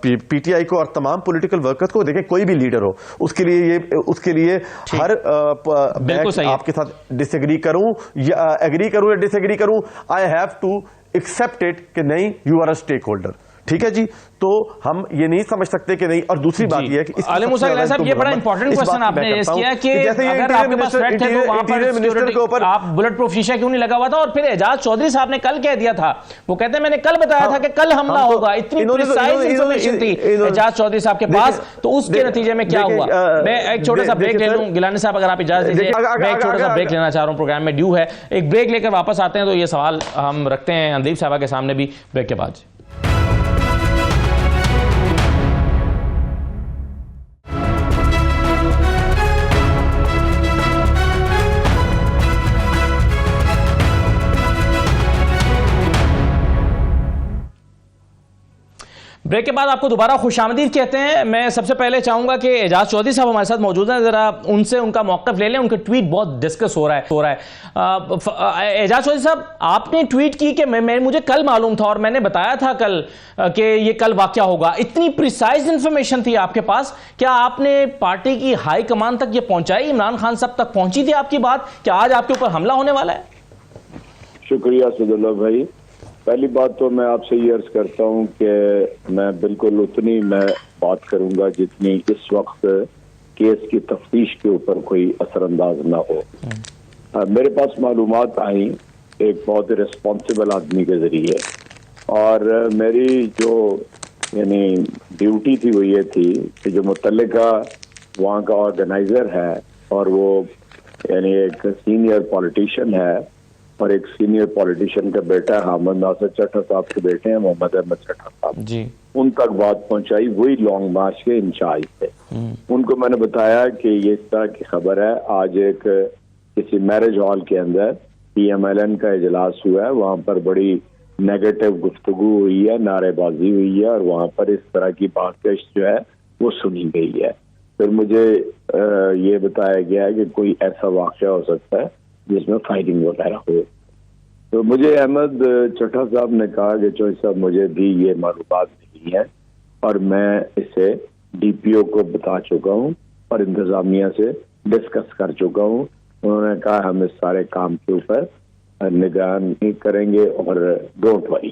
پی ٹی آئی کو اور تمام پولیٹیکل ورکرز کو. دیکھیں کوئی بھی لیڈر ہو اس کے لیے ہر آپ کے ساتھ ڈس ایگری کروں یا ایگری کروں یا ڈس ایگری کروں, I have to accept it کہ نہیں you are a stakeholder. ٹھیک ہے جی, تو ہم یہ نہیں سمجھ سکتے کہ نہیں. اور دوسری بات یہ ہے کہ علی موسیٰ گیلانی صاحب یہ بڑا امپورٹنٹ کوسچن آپ نے ریز کیا کہ اگر آپ کے پاس تھریٹ تھے تو وہاں پر سیکیورٹی آپ بلٹ پروف شیشہ کیوں نہیں لگا ہوا تھا؟ اور پھر اعجاز چودھری صاحب نے کل کہہ دیا تھا, وہ کہتے ہیں میں نے کل بتایا تھا کہ کل حملہ ہوگا, اتنی پریسائز انفارمیشن تھی اعجاز چودھری صاحب کے پاس. تو اس کے نتیجے میں کیا ہوا؟ میں ایک چھوٹا سا بریک لے لوں گیلانی صاحب, اگر آپ اجازت دیجیے میں ایک چھوٹا سا بریک لینا چاہ رہا ہوں, پروگرام میں ڈیو ہے. ایک بریک لے کر واپس آتے ہیں تو یہ سوال ہم رکھتے ہیں اندیپ صاحبہ کے سامنے بھی بریک کے بعد. بریک کے بعد آپ کو دوبارہ خوش آمدید کہتے ہیں. میں سب سے پہلے چاہوں گا کہ اعجاز چودھری صاحب ہمارے ساتھ موجود ہیں, ذرا ان سے ان کا موقف لے لیں. ان کا ٹویٹ بہت ڈسکس ہو رہا ہے. اعجاز چودھری صاحب آپ نے ٹویٹ کی کہ مجھے کل معلوم تھا اور میں نے بتایا تھا کل کہ یہ کل واقعہ ہوگا. اتنی پریسائز انفارمیشن تھی آپ کے پاس, کیا آپ نے پارٹی کی ہائی کمان تک یہ پہنچائی؟ عمران خان صاحب تک پہنچی تھی آپ کی بات کہ آج آپ کے اوپر حملہ ہونے والا ہے؟ شکریہ اسد اللہ بھائی. پہلی بات تو میں آپ سے یہ عرض کرتا ہوں کہ میں بالکل اتنی میں بات کروں گا جتنی اس وقت کیس کی تفتیش کے اوپر کوئی اثر انداز نہ ہو. میرے پاس معلومات آئیں ایک بہت ریسپانسبل آدمی کے ذریعے, اور میری جو یعنی ڈیوٹی تھی وہ یہ تھی کہ جو متعلقہ وہاں کا آرگنائزر ہے اور وہ یعنی ایک سینئر پولیٹیشین ہے اور ایک سینئر پولیٹیشین کا بیٹا ہے حامد ناصر چٹھا صاحب کے بیٹے ہیں محمد احمد چٹھا صاحب, ان تک بات پہنچائی. وہی لانگ مارچ کے انچارج تھے. ان کو میں نے بتایا کہ یہ اس طرح کی خبر ہے, آج ایک کسی میرج ہال کے اندر پی ایم ایل این کا اجلاس ہوا ہے, وہاں پر بڑی نیگیٹو گفتگو ہوئی ہے, نعرے بازی ہوئی ہے, اور وہاں پر اس طرح کی باتچیت جو ہے وہ سنی گئی ہے. پھر مجھے یہ بتایا گیا ہے کہ کوئی ایسا واقعہ ہو سکتا ہے جس میں فائرنگ وغیرہ ہو. تو مجھے احمد چٹھا صاحب نے کہا کہ چوہدری صاحب مجھے بھی یہ معلومات نہیں ہے, اور میں اسے ڈی پی او کو بتا چکا ہوں اور انتظامیہ سے ڈسکس کر چکا ہوں. انہوں نے کہا ہم اس سارے کام کے اوپر نگرانی کریں گے اور ڈونٹ وری.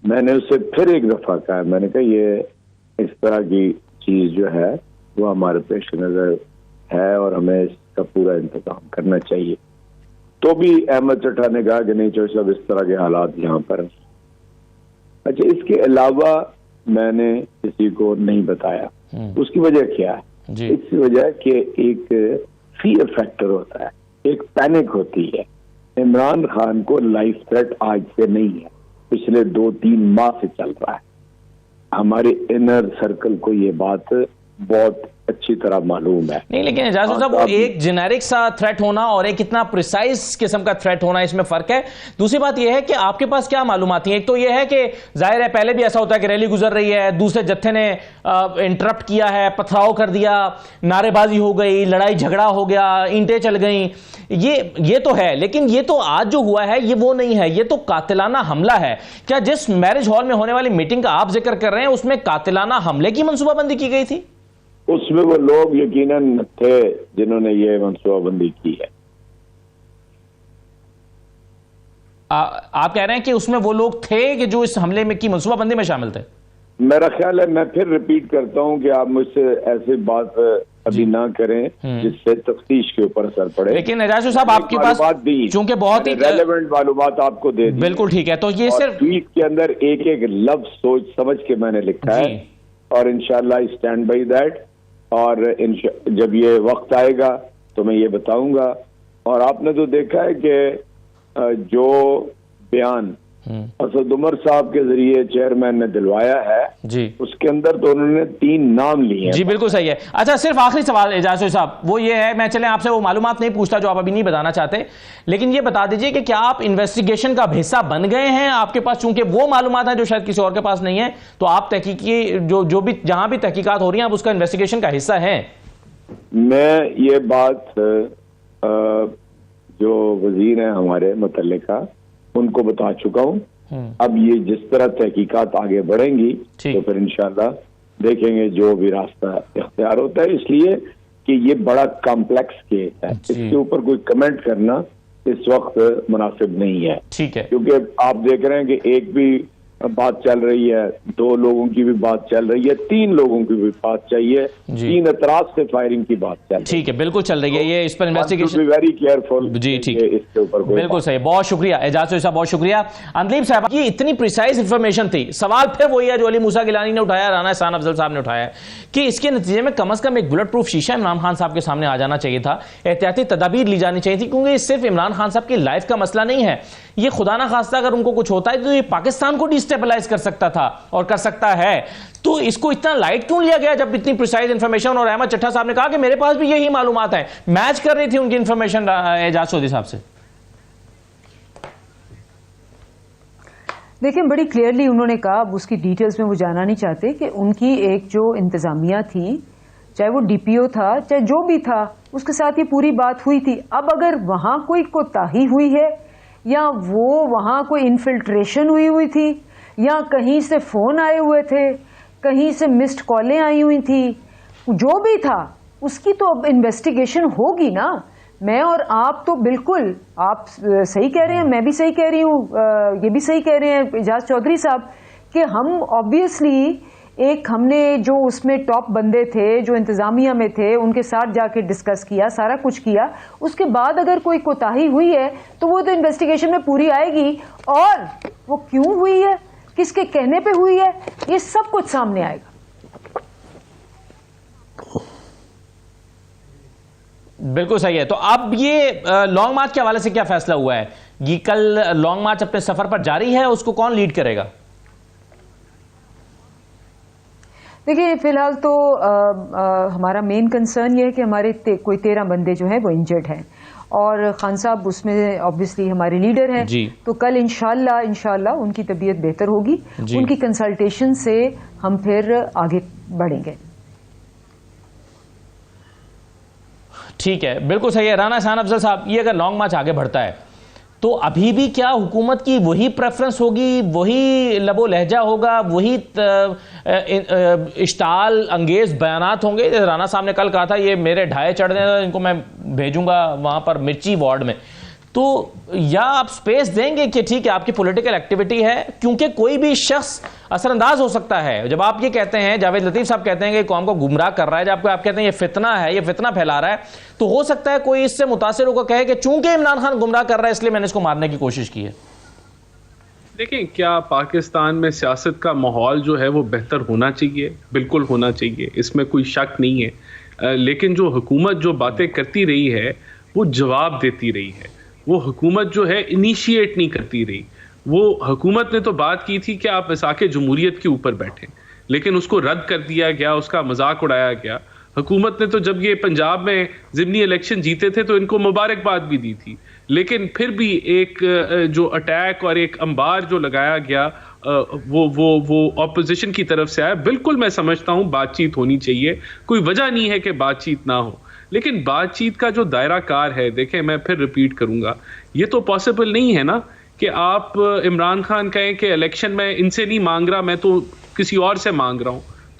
میں نے اسے پھر ایک دفعہ کہا, میں نے کہا یہ اس طرح کی چیز جو ہے وہ ہمارے پیش نظر ہے اور ہمیں اس کا پورا انتظام کرنا چاہیے. تو بھی احمد چٹھا نے کہا کہ نہیں چوہدری صاحب اس طرح کے حالات یہاں پر. اچھا, اس کے علاوہ میں نے کسی کو نہیں بتایا. اس کی وجہ کیا ہے؟ اس کی وجہ کہ ایک فیئر فیکٹر ہوتا ہے, ایک پینک ہوتی ہے. عمران خان کو لائف تھریٹ آج سے نہیں ہے, پچھلے 2-3 ماہ سے چل رہا ہے. ہمارے انر سرکل کو یہ بات بہت اچھی طرح معلوم ہے. نہیں لیکن اعجاز صاحب وہ ایک جنیرک سا تھریٹ ہونا اور ایک اتنا پریسائز قسم کا تھریٹ ہونا, اس میں فرق ہے. دوسری بات یہ ہے کہ آپ کے پاس کیا معلومات ہیں؟ ایک تو یہ ہے کہ ظاہر ہے پہلے بھی ایسا ہوتا ہے کہ ریلی گزر رہی ہے, دوسرے جتھے نے انٹرپٹ کیا ہے, پتھراؤ کر دیا, نعرے بازی ہو گئی, لڑائی جھگڑا ہو گیا, اینٹیں چل گئیں, یہ تو ہے. لیکن یہ تو آج جو ہوا ہے یہ وہ نہیں ہے, یہ تو قاتلانہ حملہ ہے. کیا جس میرج ہال میں ہونے والی میٹنگ کا آپ ذکر کر رہے ہیں اس میں قاتلانہ حملے کی منصوبہ بندی کی گئی تھی؟ اس میں وہ لوگ یقیناً تھے جنہوں نے یہ منصوبہ بندی کی ہے. آپ کہہ رہے ہیں کہ اس میں وہ لوگ تھے کہ جو اس حملے میں کی منصوبہ بندی میں شامل تھے؟ میرا خیال ہے میں پھر ریپیٹ کرتا ہوں کہ آپ مجھ سے ایسی بات ابھی نہ کریں جس سے تفتیش کے اوپر اثر پڑے. لیکن اعجاز صاحب آپ کے پاس چونکہ بہت ہی ریلیونٹ معلومات آپ کو دے دی. بالکل ٹھیک ہے. تو یہ صرف ٹویٹ کے اندر ایک ایک لفظ سوچ سمجھ کے میں نے لکھا ہے اور انشاءاللہ I stand by that. اور جب یہ وقت آئے گا تو میں یہ بتاؤں گا. اور آپ نے تو دیکھا ہے کہ جو بیان اسد عمر صاحب کے ذریعے چیئرمین نے دلوایا ہے جی اس کے اندر تو انہوں نے 3 نام لیے ہیں. جی بالکل صحیح ہے. اچھا صرف آخری سوال اعجاز صاحب وہ یہ ہے, میں چلیں آپ سے وہ معلومات نہیں پوچھتا جو آپ ابھی نہیں بتانا چاہتے, لیکن یہ بتا دیجئے کہ کیا آپ انویسٹیگیشن کا حصہ بن گئے ہیں؟ آپ کے پاس چونکہ وہ معلومات ہیں جو شاید کسی اور کے پاس نہیں ہے, تو آپ تحقیقی جو بھی جہاں بھی تحقیقات ہو رہی ہیں آپ اس کا انویسٹیگیشن کا حصہ ہیں؟ میں یہ بات جو وزیر ہیں ہمارے متعلقہ ان کو بتا چکا ہوں. اب یہ جس طرح تحقیقات آگے بڑھیں گی تو پھر انشاءاللہ دیکھیں گے جو بھی راستہ اختیار ہوتا ہے, اس لیے کہ یہ بڑا کمپلیکس کیس ہے, اس کے اوپر کوئی کمنٹ کرنا اس وقت مناسب نہیں ہے. ٹھیک ہے, کیونکہ آپ دیکھ رہے ہیں کہ ایک بھی بات چل رہی ہے, 2 لوگوں کی بھی بات چل رہی ہے, 3 لوگوں کی بھی بات چاہیے, 3 اطراف سے فائرنگ کی بات چل رہی ہے. ٹھیک ہے, بالکل چل رہی ہے یہ, اس پر انویسٹیگیشن ویری کیئرفل. جی ٹھیک ہے, اس کے اوپر بالکل صحیح. بہت شکریہ اعجاز صاحب, بہت شکریہ. اندلیب صاحب یہ اتنی پریسائز انفارمیشن تھی, سوال پھر وہی ہے جو علی موسیٰ گیلانی نے اٹھایا, رانا احسان افضل صاحب نے اٹھایا کہ اس کے نتیجے میں کم از کم ایک بلٹ پروف شیشہ عمران خان صاحب کے سامنے آ جانا چاہیے تھا, احتیاطی تدابیر لی جانی چاہیے تھی, کیونکہ یہ صرف عمران خان صاحب کی لائف کا مسئلہ نہیں ہے, یہ خدا نہ خواستہ اگر ان کو کچھ ہوتا ہے تو یہ پاکستان کو ڈیسٹیبلائز کر سکتا تھا اور کر سکتا ہے. تو اس کو اتنا لائٹ کیوں لیا گیا جب اتنی پریسائز انفارمیشن, اور احمد چٹھا صاحب نے کہا کہ میرے پاس بھی یہی معلومات ہیں, میچ کر رہی تھی ان کی انفارمیشن اعجاز چودھری صاحب سے. دیکھیں بڑی کلیئرلی انہوں نے کہا, اب اس کی ڈیٹیلز میں وہ جانا نہیں چاہتے, کہ ان کی ایک جو انتظامیہ تھی, چاہے وہ DPO تھا چاہے جو بھی تھا, اس کے ساتھ یہ پوری بات ہوئی تھی. اب اگر وہاں کوئی کوتاہی ہوئی ہے یا وہ وہاں کوئی انفلٹریشن ہوئی تھی یا کہیں سے فون آئے ہوئے تھے, کہیں سے مسڈ کالیں آئی ہوئی تھی, جو بھی تھا اس کی تو اب انویسٹیگیشن ہوگی نا. میں اور آپ تو بالکل, آپ صحیح کہہ رہے ہیں, میں بھی صحیح کہہ رہی ہوں, یہ بھی صحیح کہہ رہے ہیں اعجاز چودھری صاحب, کہ ہم آبویسلی ہم نے جو اس میں ٹاپ بندے تھے جو انتظامیہ میں تھے ان کے ساتھ جا کے ڈسکس کیا, سارا کچھ کیا, اس کے بعد اگر کوئی کوتاہی ہوئی ہے تو وہ تو انویسٹیگیشن میں پوری آئے گی, اور وہ کیوں ہوئی ہے, کس کے کہنے پہ ہوئی ہے, یہ سب کچھ سامنے آئے گا. بالکل صحیح ہے. تو اب یہ لانگ مارچ کے حوالے سے کیا فیصلہ ہوا ہے؟ یہ کل لانگ مارچ اپنے سفر پر جاری ہے, اس کو کون لیڈ کرے گا؟ دیکھیے فی الحال تو ہمارا مین کنسرن یہ ہے کہ ہمارے کوئی 13 بندے جو ہیں وہ انجرڈ ہیں, اور خان صاحب اس میں obviously ہمارے لیڈر ہیں. تو کل انشاءاللہ ان کی طبیعت بہتر ہوگی, ان کی کنسلٹیشن سے ہم پھر آگے بڑھیں گے. ٹھیک ہے, بالکل صحیح ہے. رانا احسان افضل صاحب, یہ اگر لانگ مارچ آگے بڑھتا ہے تو ابھی بھی کیا حکومت کی وہی پریفرنس ہوگی, وہی لب و لہجہ ہوگا, وہی اشتعال انگیز بیانات ہوں گے؟ رانا صاحب نے کل کہا تھا یہ میرے ڈھائے چڑھ دیں, ان کو میں بھیجوں گا وہاں پر مرچی وارڈ میں. تو یا آپ سپیس دیں گے کہ ٹھیک ہے آپ کی پولیٹیکل ایکٹیویٹی ہے, کیونکہ کوئی بھی شخص اثر انداز ہو سکتا ہے. جب آپ یہ کہتے ہیں, جاوید لطیف صاحب کہتے ہیں کہ قوم کو گمراہ کر رہا ہے, جب آپ کہتے ہیں یہ فتنہ ہے, یہ فتنہ پھیلا رہا ہے, تو ہو سکتا ہے کوئی اس سے متاثر ہو کر کہے کہ چونکہ عمران خان گمراہ کر رہا ہے اس لیے میں نے اس کو مارنے کی کوشش کی ہے. دیکھیں, کیا پاکستان میں سیاست کا ماحول جو ہے وہ بہتر ہونا چاہیے؟ بالکل ہونا چاہیے, اس میں کوئی شک نہیں ہے. لیکن جو حکومت جو باتیں کرتی رہی ہے وہ جواب دیتی رہی ہے, وہ حکومت جو ہے انیشیٹ نہیں کرتی رہی. وہ حکومت نے تو بات کی تھی کہ آپ مساق جمہوریت کے اوپر بیٹھیں, لیکن اس کو رد کر دیا گیا, اس کا مذاق اڑایا گیا. حکومت نے تو جب یہ پنجاب میں ضمنی الیکشن جیتے تھے تو ان کو مبارکباد بھی دی تھی, لیکن پھر بھی ایک جو اٹیک اور ایک انبار جو لگایا گیا وہ اپوزیشن کی طرف سے آیا. بالکل میں سمجھتا ہوں بات چیت ہونی چاہیے, کوئی وجہ نہیں ہے کہ بات چیت نہ ہو, لیکن بات چیت کا جو دائرہ کار ہے, دیکھیں میں پھر ریپیٹ کروں گا, یہ تو پاسبل نہیں ہے نا کہ آپ عمران خان کہیں کہ الیکشن میں ان سے نہیں مانگ رہا, میں تو کسی اور سے مانگ رہا ہوں.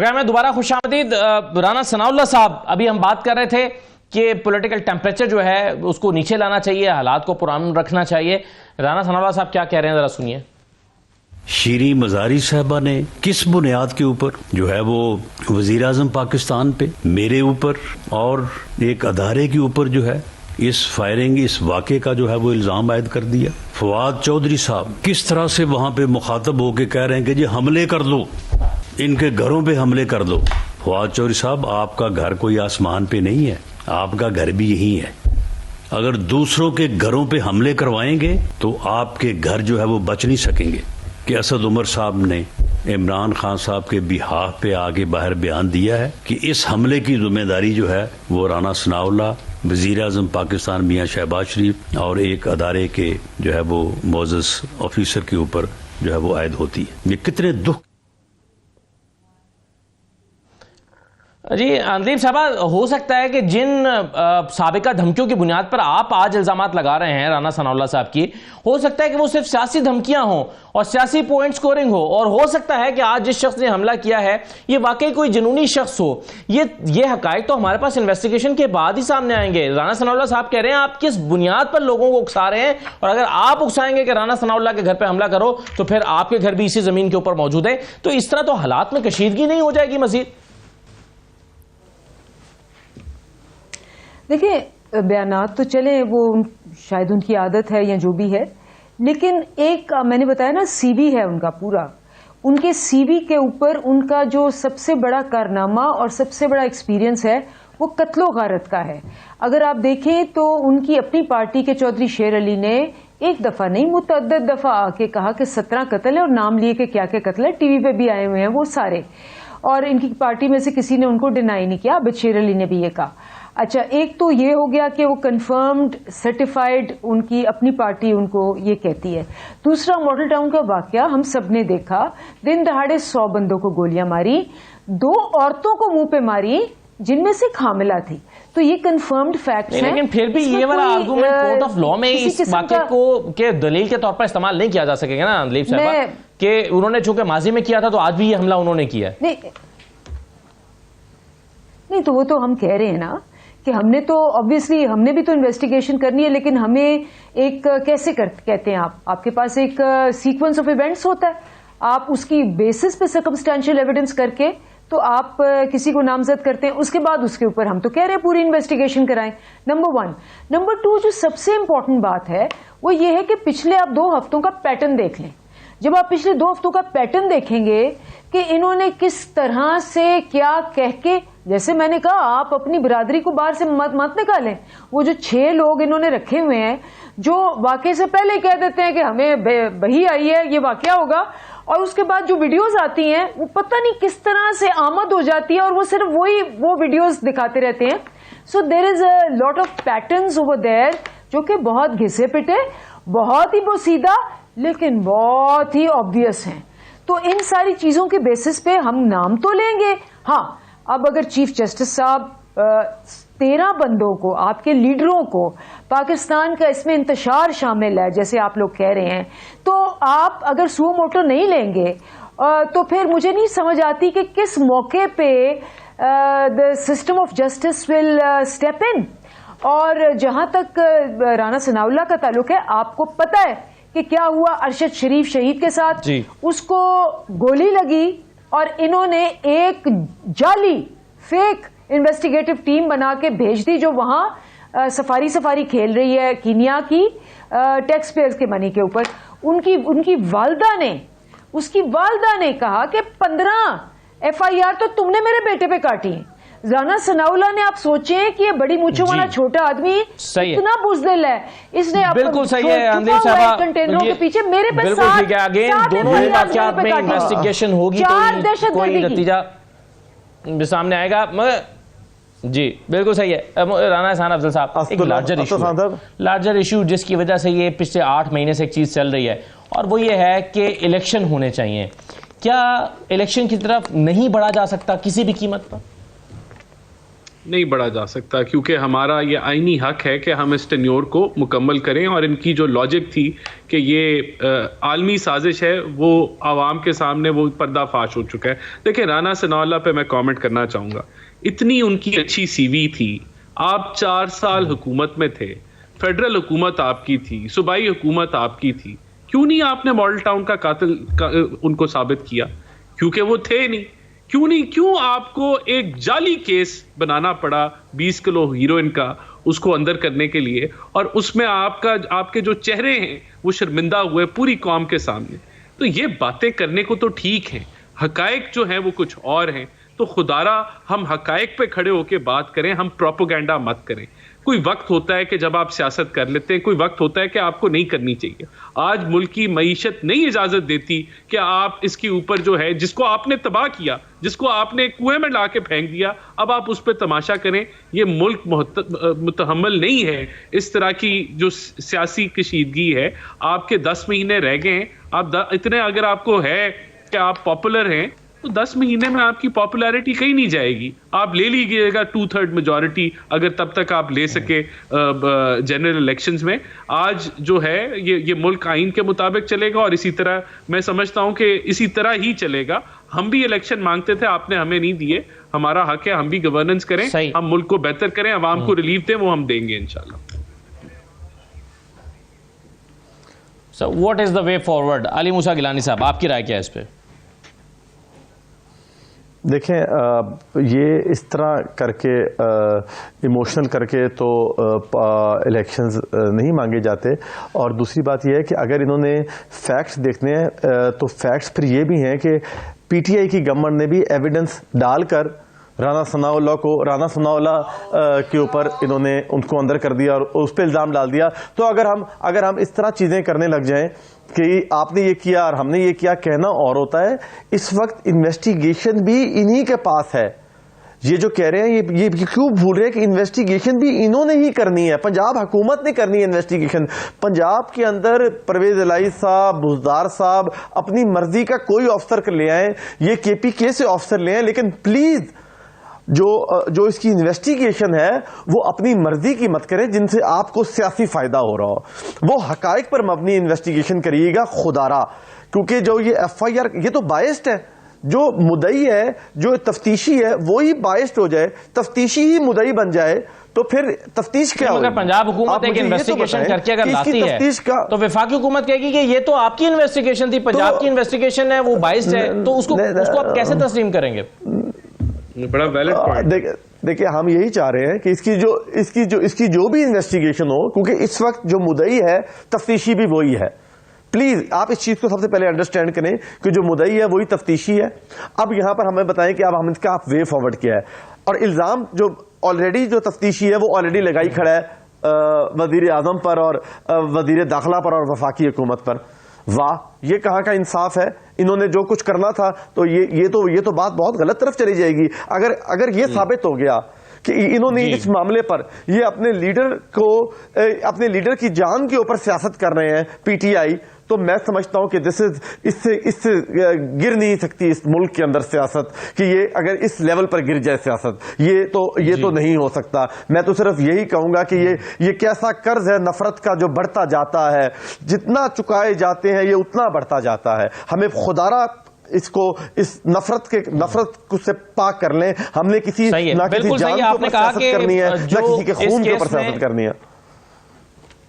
پروگرام میں دوبارہ خوش آمدید. رانا ثناءاللہ صاحب، ابھی ہم بات کر رہے تھے کہ پولیٹیکل ٹیمپریچر جو ہے اس کو نیچے لانا چاہیے، حالات کو پرامن رکھنا چاہیے. رانا ثناءاللہ صاحب کیا کہہ رہے ہیں، ذرا سنیے. شیریں مزاری صاحبہ نے کس بنیاد کے اوپر جو ہے وہ وزیر اعظم پاکستان پہ، میرے اوپر اور ایک ادارے کے اوپر جو ہے اس فائرنگ، اس واقعے کا جو ہے وہ الزام عائد کر دیا. فواد چودھری صاحب کس طرح سے وہاں پہ مخاطب ہو کے کہہ رہے ہیں کہ جی حملے کر دو، ان کے گھروں پہ حملے کر دو. فواد چودھری صاحب، آپ کا گھر کوئی آسمان پہ نہیں ہے، آپ کا گھر بھی یہی ہے. اگر دوسروں کے گھروں پہ حملے کروائیں گے تو آپ کے گھر جو ہے وہ بچ نہیں سکیں گے. کہ اسد عمر صاحب نے عمران خان صاحب کے بہاف پہ آگے باہر بیان دیا ہے کہ اس حملے کی ذمہ داری جو ہے وہ رانا ثناءاللہ، وزیر اعظم پاکستان میاں شہباز شریف اور ایک ادارے کے جو ہے وہ معزز آفیسر کے اوپر جو ہے وہ عائد ہوتی ہے. یہ کتنے دکھ. جی اندیپ صاحبہ، ہو سکتا ہے کہ جن سابقہ دھمکیوں کی بنیاد پر آپ آج الزامات لگا رہے ہیں رانا ثناءاللہ صاحب کی، ہو سکتا ہے کہ وہ صرف سیاسی دھمکیاں ہوں اور سیاسی پوائنٹ سکورنگ ہو، اور ہو سکتا ہے کہ آج جس شخص نے حملہ کیا ہے یہ واقعی کوئی جنونی شخص ہو. یہ حقائق تو ہمارے پاس انویسٹیگیشن کے بعد ہی سامنے آئیں گے. رانا ثناءاللہ صاحب کہہ رہے ہیں آپ کس بنیاد پر لوگوں کو اکسا رہے ہیں، اور اگر آپ اکسائیں گے کہ رانا ثناءاللہ کے گھر پہ حملہ کرو تو پھر آپ کے گھر بھی اسی زمین کے اوپر موجود ہے، تو اس طرح تو حالات میں کشیدگی نہیں ہو جائے گی مزید؟ دیکھیں، بیانات تو چلیں، وہ شاید ان کی عادت ہے یا جو بھی ہے، لیکن ایک میں نے بتایا نا سی وی ہے ان کا پورا. ان کے سی وی کے اوپر ان کا جو سب سے بڑا کارنامہ اور سب سے بڑا ایکسپیرینس ہے وہ قتل و غارت کا ہے. اگر آپ دیکھیں تو ان کی اپنی پارٹی کے چودھری شیر علی نے ایک دفعہ نہیں متعدد دفعہ آ کے کہا کہ 17 قتل ہے، اور نام لیے کہ کیا کیا قتل ہے، ٹی وی پہ بھی آئے ہوئے ہیں وہ سارے، اور ان کی پارٹی میں سے کسی نے ان کو ڈینائی نہیں کیا. عابد شیر علی نے بھی یہ کہا. اچھا، ایک تو یہ ہو گیا کہ وہ کنفرمڈ سرٹیفائڈ ان کی اپنی پارٹی ان کو یہ کہتی ہے. دوسرا، ماڈل ٹاؤن کا واقعہ ہم سب نے دیکھا، دن دہاڑے 100 بندوں کو گولیاں ماری، 2 عورتوں کو منہ پہ ماری جن میں سے ایک حاملہ تھی. تو یہ کنفرمڈ فیکٹ ہے. لیکن پھر بھی یہ والا آرگومنٹ کورٹ آف لا میں اس واقعے کو کہ دلیل کے طور پر استعمال نہیں کیا جا سکے گا نا اندیپ صاحبہ، کہ انہوں نے چونکہ ماضی میں کیا تھا تو آج بھی یہ حملہ انہوں نے کیا ہے. نہیں تو وہ تو ہم کہہ رہے ہیں نا کہ ہم نے تو obviously ہم نے بھی تو انویسٹیگیشن کرنی ہے، لیکن ہمیں ایک کیسے کہتے ہیں آپ کے پاس ایک سیکوینس آف ایونٹس ہوتا ہے، آپ اس کی بیسس پہ سرکمسٹینشیل ایویڈنس کر کے تو آپ کسی کو نامزد کرتے ہیں، اس کے بعد اس کے اوپر ہم تو کہہ رہے ہیں پوری انویسٹیگیشن کرائیں. نمبر 1. نمبر 2، جو سب سے امپورٹنٹ بات ہے وہ یہ ہے کہ پچھلے آپ 2 ہفتوں کا پیٹرن دیکھ لیں. جب آپ پچھلے 2 ہفتوں کا پیٹرن دیکھیں گے کہ انہوں نے کس طرح سے کیا کہہ کے، جیسے میں نے کہا آپ اپنی برادری کو باہر سے مت نکالیں. وہ جو 6 لوگ انہوں نے رکھے ہوئے ہیں جو واقعے سے پہلے کہہ دیتے ہیں کہ ہمیں بہی آئی ہے، یہ واقعہ ہوگا، اور اس کے بعد جو ویڈیوز آتی ہیں وہ پتہ نہیں کس طرح سے آمد ہو جاتی ہے اور وہ صرف وہ ویڈیوز دکھاتے رہتے ہیں. So there is a lot of patterns over there جو کہ بہت گھسے پٹے، بہت ہی پوشیدہ، لیکن بہت ہی آبویس ہیں. تو ان ساری چیزوں کے بیسس پہ ہم نام تو لیں گے. ہاں، اب اگر چیف جسٹس صاحب 13 بندوں کو، آپ کے لیڈروں کو، پاکستان کا اس میں انتشار شامل ہے جیسے آپ لوگ کہہ رہے ہیں، تو آپ اگر سو موٹو نہیں لیں گے تو پھر مجھے نہیں سمجھ آتی کہ کس موقع پہ the system of justice will step in. اور جہاں تک رانا ثناءاللہ کا تعلق ہے، آپ کو پتہ ہے کہ کیا ہوا ارشد شریف شہید کے ساتھ. جی. اس کو گولی لگی اور انہوں نے ایک جعلی فیک انویسٹیگیٹو ٹیم بنا کے بھیج دی جو وہاں سفاری کھیل رہی ہے کینیا کی ٹیکس پیئرز کے منی کے اوپر. ان کی والدہ نے، اس کی والدہ نے کہا کہ 15 FIR تو تم نے میرے بیٹے پہ کاٹی ہیں. رانا ثناءاللہ نے، آپ سوچیں کہ یہ بڑی مونچھوں والا چھوٹا آدمی اتنا بزدل ہے، اس نے بالکل صحیح ہے اندیپ صاحبہ، کنٹینروں کے پیچھے میرے پہ بالکل ٹھیک ہے. اگین دونوں ہی واقعات میں انویسٹیگیشن ہوگی تو کوئی نتیجہ سامنے آئے گا. جی بالکل صحیح ہے. رانا احسان افضل صاحب، ایک لارجر ایشو جس کی وجہ سے یہ پچھلے 8 مہینے سے ایک چیز چل رہی ہے، اور وہ یہ ہے کہ الیکشن ہونے چاہیے. کیا الیکشن کی طرف نہیں بڑھا جا سکتا کسی بھی قیمت پر؟ نہیں بڑھا جا سکتا، کیونکہ ہمارا یہ آئینی حق ہے کہ ہم اس ٹینیور کو مکمل کریں، اور ان کی جو لاجک تھی کہ یہ عالمی سازش ہے وہ عوام کے سامنے وہ پردہ فاش ہو چکا ہے. دیکھیں رانا ثناء اللہ پہ میں کامنٹ کرنا چاہوں گا، اتنی ان کی اچھی سی وی تھی، آپ 4 سال حکومت میں تھے، فیڈرل حکومت آپ کی تھی، صوبائی حکومت آپ کی تھی، کیوں نہیں آپ نے ماڈل ٹاؤن کا قاتل ان کو ثابت کیا؟ کیونکہ وہ تھے نہیں. کیوں آپ کو ایک جعلی کیس بنانا پڑا 20 کلو ہیروئن کا اس کو اندر کرنے کے لیے، اور اس میں آپ کے جو چہرے ہیں وہ شرمندہ ہوئے پوری قوم کے سامنے. تو یہ باتیں کرنے کو تو ٹھیک ہیں، حقائق جو ہیں وہ کچھ اور ہیں. تو خدارا ہم حقائق پہ کھڑے ہو کے بات کریں، ہم پروپیگنڈا مت کریں. کوئی وقت ہوتا ہے کہ جب آپ سیاست کر لیتے ہیں، کوئی وقت ہوتا ہے کہ آپ کو نہیں کرنی چاہیے. آج ملک کی معیشت نہیں اجازت دیتی کہ آپ اس کے اوپر جو ہے جس کو آپ نے تباہ کیا، جس کو آپ نے کنویں میں لا کے پھینک دیا، اب آپ اس پہ تماشا کریں. یہ ملک متحمل نہیں ہے اس طرح کی جو سیاسی کشیدگی ہے. آپ کے 10 مہینے رہ گئے ہیں، آپ اتنے اگر آپ کو ہے کہ آپ پاپولر ہیں تو 10 مہینے میں آپ کی پاپولیرٹی کہیں نہیں جائے گی. آپ لے لیجیے گا 2/3 میجورٹی اگر تب تک آپ لے سکے جنرل الیکشنز میں. آج جو ہے یہ ملک آئین کے مطابق چلے گا، اور اسی طرح میں سمجھتا ہوں کہ اسی طرح ہی چلے گا. ہم بھی الیکشن مانگتے تھے، آپ نے ہمیں نہیں دیے، ہمارا حق ہے ہم بھی گورننس کریں، ہم ملک کو بہتر کریں، عوام کو ریلیف دیں، وہ ہم دیں گے انشاءاللہ. So what is the way forward؟ علی موسیٰ گیلانی صاحب آپ کی رائے کیا ہے اس پہ؟ دیکھیں یہ اس طرح کر کے ایموشنل کر کے تو الیکشنز نہیں مانگے جاتے. اور دوسری بات یہ ہے کہ اگر انہوں نے فیکٹس دیکھنے ہیں تو فیکٹس پھر یہ بھی ہیں کہ پی ٹی آئی کی گورنمنٹ نے بھی ایویڈنس ڈال کر رانا ثناء اللہ کے اوپر انہوں نے ان کو اندر کر دیا اور اس پہ الزام ڈال دیا. تو اگر ہم اس طرح چیزیں کرنے لگ جائیں کہ آپ نے یہ کیا اور ہم نے یہ کیا، کہنا اور ہوتا ہے. اس وقت انویسٹیگیشن بھی انہی کے پاس ہے. یہ جو کہہ رہے ہیں یہ کیوں بھول رہے ہیں کہ انویسٹیگیشن بھی انہوں نے ہی کرنی ہے، پنجاب حکومت نے کرنی ہے انویسٹیگیشن. پنجاب کے اندر پرویز الہی صاحب، بزدار صاحب اپنی مرضی کا کوئی افسر لے آئیں، یہ کے پی کے سے افسر لے آئیں، لیکن پلیز جو اس کی انویسٹیگیشن ہے وہ اپنی مرضی کی مت کریں جن سے آپ کو سیاسی فائدہ ہو رہا ہو. وہ حقائق پر مبنی انویسٹیگیشن کریے گا خدارا، کیونکہ جو یہ ایف آئی آر یہ تو بائسڈ ہے. جو مدعی ہے، جو تفتیشی ہے، وہی بائسڈ ہو جائے، تفتیشی ہی مدعی بن جائے تو پھر تفتیش کیا ہوگی؟ اگر پنجاب حکومت ایک انویسٹیگیشن کر کے اگر لاتی ہے تو وفاقی حکومت کہے گی کہ یہ تو آپ کی انویسٹیگیشن تھی، پنجاب کی انویسٹیگیشن ہے وہ بائسڈ ہے، تو اس کو آپ کیسے تسلیم کریں گے؟ بڑا ویلڈ پوائنٹ. دیکھیں ہم یہی چاہ رہے ہیں کہ اس کی جو بھی انویسٹیگیشن ہو، کیونکہ اس وقت جو مدعی ہے تفتیشی بھی وہی ہے. پلیز آپ اس چیز کو سب سے پہلے انڈرسٹینڈ کریں کہ جو مدعی ہے وہی تفتیشی ہے. اب یہاں پر ہمیں بتائیں کہ اب ہم اس کا وے فارورڈ کیا ہے. اور الزام جو آلریڈی جو تفتیشی ہے وہ آلریڈی لگائی کھڑا ہے وزیر اعظم پر اور وزیر داخلہ پر اور وفاقی حکومت پر. واہ، یہ کہاں کا انصاف ہے؟ انہوں نے جو کچھ کرنا تھا تو یہ تو بات بہت غلط طرف چلی جائے گی اگر یہ ثابت ہو گیا کہ انہوں نے اس معاملے پر یہ اپنے لیڈر کی جان کے اوپر سیاست کر رہے ہیں پی ٹی آئی. تو میں سمجھتا ہوں کہ اس سے گر نہیں سکتی اس ملک کے اندر سیاست، کہ یہ اگر اس لیول پر گر جائے سیاست، یہ تو نہیں ہو سکتا. میں تو صرف یہی کہوں گا کہ یہ کیسا قرض ہے نفرت کا جو بڑھتا جاتا ہے، جتنا چکائے جاتے ہیں یہ اتنا بڑھتا جاتا ہے. ہمیں خدارا اس نفرت کو سے پاک کر لیں. ہم نے نہ کسی جان کے اوپر سیاست کرنی ہے، نہ کسی کے خون کے اوپر سیاست کرنی ہے.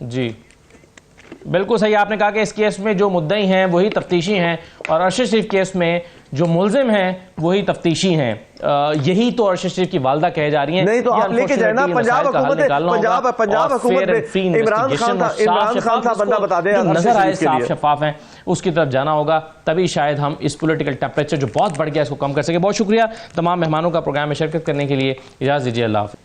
جی بالکل صحیح آپ نے کہا کہ اس کیس میں جو مدعی ہیں وہی تفتیشی ہیں، اور ارشد شریف کیس میں جو ملزم ہیں وہی تفتیشی ہیں. یہی تو ارشد شریف کی والدہ کہہ جا رہی ہیں. نہیں تو آپ لے کے جائیں نا پنجاب حکومت میں عمران خان تھا بندہ بتا دیں نظر آئے صاف شفاف ہیں اس کی طرف جانا ہوگا، تبھی شاید ہم اس پولیٹیکل ٹیمپریچر جو بہت بڑھ گیا اس کو کم کر سکیں. بہت شکریہ تمام مہمانوں کا پروگرام میں شرکت کرنے کے لیے. اجازت دیجیے، اللہ حافظ.